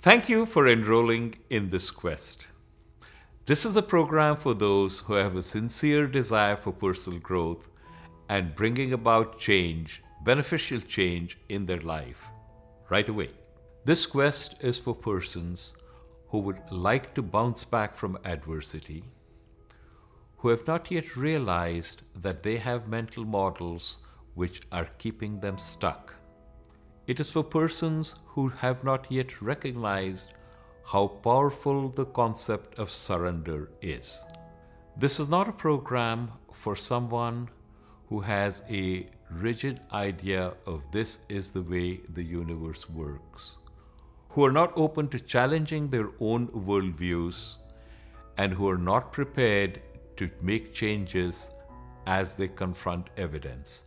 Thank you for enrolling in this quest. This is a program for those who have a sincere desire for personal growth and bringing about change, beneficial change in their life right away. This quest is for persons who would like to bounce back from adversity, who have not yet realized that they have mental models which are keeping them stuck. It is for persons who have not yet recognized how powerful the concept of surrender is. This is not a program for someone who has a rigid idea of this is the way the universe works, who are not open to challenging their own worldviews, and who are not prepared to make changes as they confront evidence.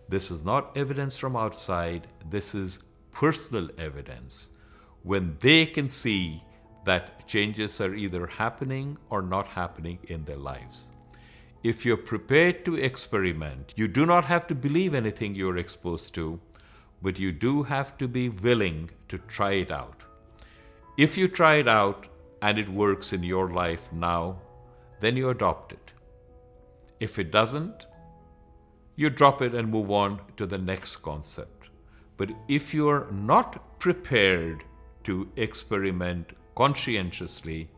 This is not evidence from outside, this is personal evidence. When they can see that changes are either happening or not happening in their lives. If you're prepared to experiment, you do not have to believe anything you're exposed to, but you do have to be willing to try it out. If you try it out and it works in your life now, then you adopt it. If it doesn't, you drop it and move on to the next concept. But if you're not prepared to experiment conscientiously,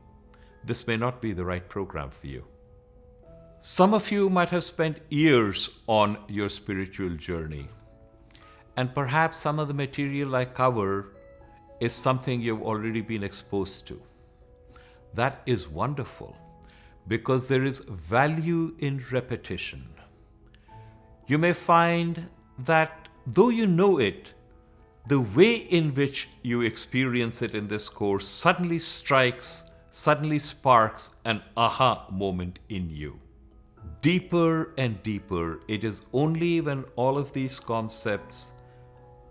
this may not be the right program for you. Some of you might have spent years on your spiritual journey, and perhaps some of the material I cover is something you've already been exposed to. That is wonderful, because there is value in repetition. You may find that though you know it, the way in which you experience it in this course suddenly sparks an aha moment in you. Deeper and deeper, it is only when all of these concepts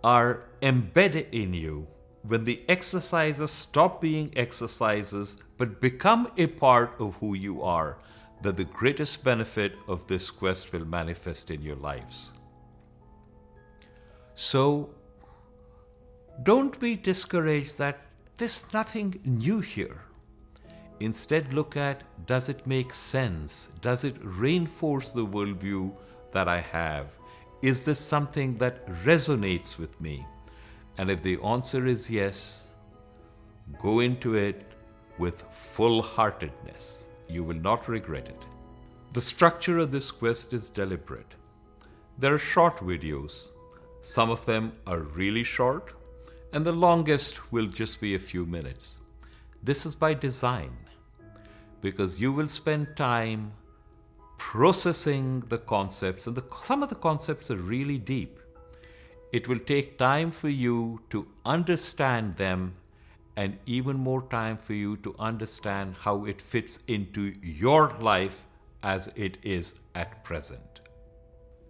are embedded in you, when the exercises stop being exercises but become a part of who you are, that the greatest benefit of this quest will manifest in your lives. So, don't be discouraged that there's nothing new here. Instead, look at, does it make sense? Does it reinforce the worldview that I have? Is this something that resonates with me? And if the answer is yes, go into it with full-heartedness. You will not regret it. The structure of this quest is deliberate. There are short videos. Some of them are really short, and the longest will just be a few minutes. This is by design, because you will spend time processing the concepts, and some of the concepts are really deep. It will take time for you to understand them, and even more time for you to understand how it fits into your life as it is at present.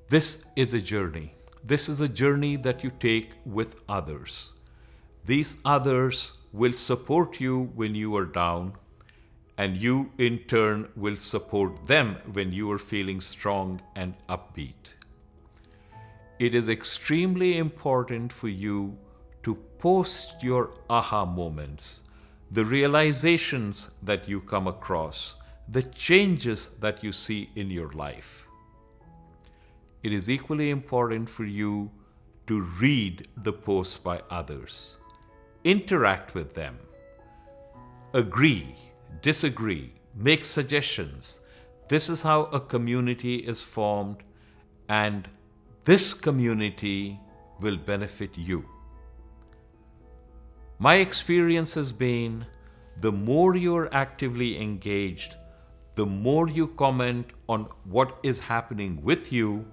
This is a journey. This is a journey that you take with others. These others will support you when you are down, and you in turn will support them when you are feeling strong and upbeat. It is extremely important for you to post your aha moments, the realizations that you come across, the changes that you see in your life. It is equally important for you to read the posts by others, interact with them, agree, disagree, make suggestions. This is how a community is formed, and this community will benefit you. My experience has been, the more you're actively engaged, the more you comment on what is happening with you,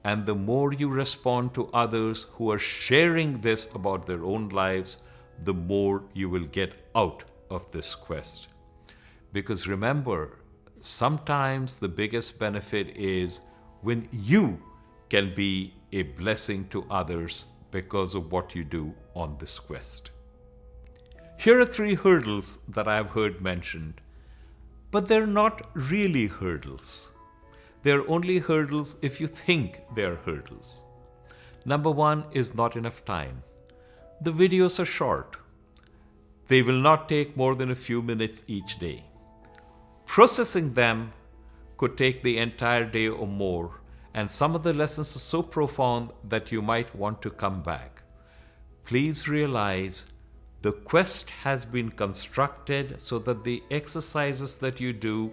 and the more you respond to others who are sharing this about their own lives, the more you will get out of this quest. Because remember, sometimes the biggest benefit is when you can be a blessing to others because of what you do on this quest. Here are 3 hurdles that I've heard mentioned, but they're not really hurdles. They're only hurdles if you think they're hurdles. Number 1 is not enough time. The videos are short. They will not take more than a few minutes each day. Processing them could take the entire day or more, and some of the lessons are so profound that you might want to come back. Please realize the quest has been constructed so that the exercises that you do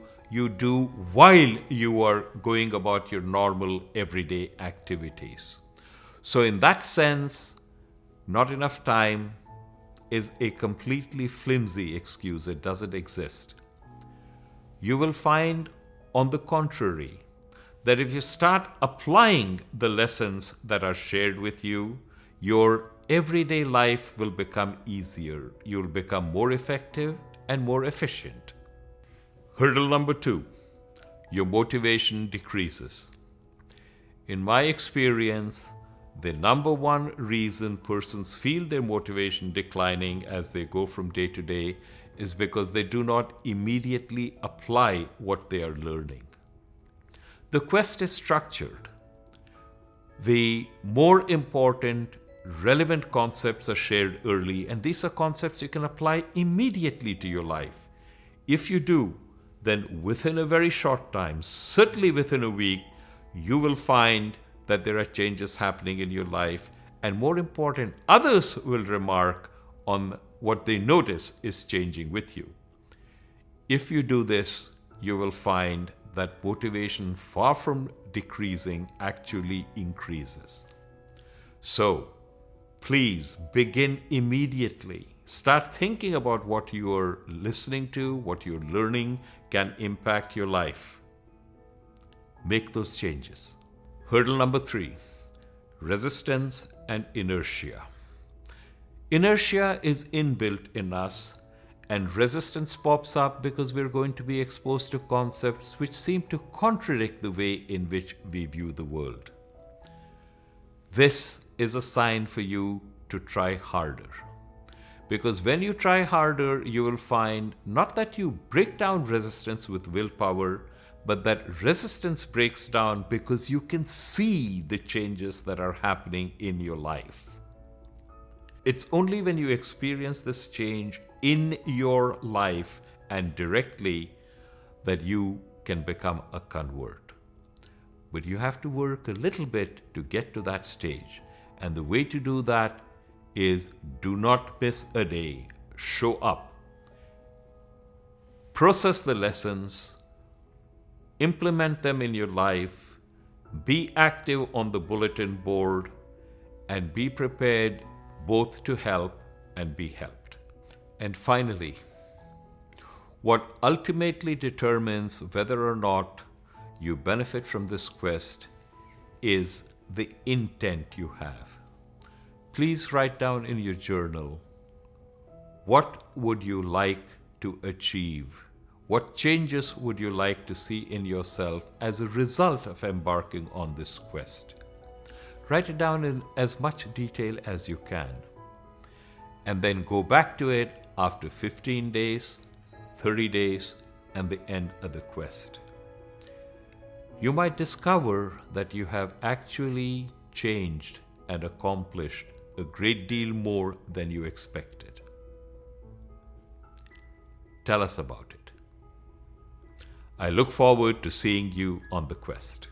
while you are going about your normal everyday activities. So in that sense, not enough time is a completely flimsy excuse. It doesn't exist. You will find, on the contrary, that if you start applying the lessons that are shared with you, your everyday life will become easier. You'll become more effective and more efficient. Hurdle number 2, your motivation decreases. In my experience, the number one reason persons feel their motivation declining as they go from day to day is because they do not immediately apply what they are learning. The quest is structured. The more important, relevant concepts are shared early, and these are concepts you can apply immediately to your life. If you do, then within a very short time, certainly within a week, you will find that there are changes happening in your life, and more important, others will remark on what they notice is changing with you. If you do this, you will find that motivation, far from decreasing, actually increases. So, please begin immediately. Start thinking about what you are listening to, what you're learning can impact your life. Make those changes. Hurdle number 3, resistance and inertia. Inertia is inbuilt in us, and resistance pops up because we're going to be exposed to concepts which seem to contradict the way in which we view the world. This is a sign for you to try harder. Because when you try harder, you will find not that you break down resistance with willpower, but that resistance breaks down because you can see the changes that are happening in your life. It's only when you experience this change in your life and directly that you can become a convert. But you have to work a little bit to get to that stage. And the way to do that is do not miss a day. Show up. Process the lessons. Implement them in your life. Be active on the bulletin board. And be prepared both to help and be helped. And finally, what ultimately determines whether or not you benefit from this quest is the intent you have. Please write down in your journal, what would you like to achieve? What changes would you like to see in yourself as a result of embarking on this quest? Write it down in as much detail as you can. And then go back to it after 15 days, 30 days, and the end of the quest. You might discover that you have actually changed and accomplished a great deal more than you expected. Tell us about it. I look forward to seeing you on the quest.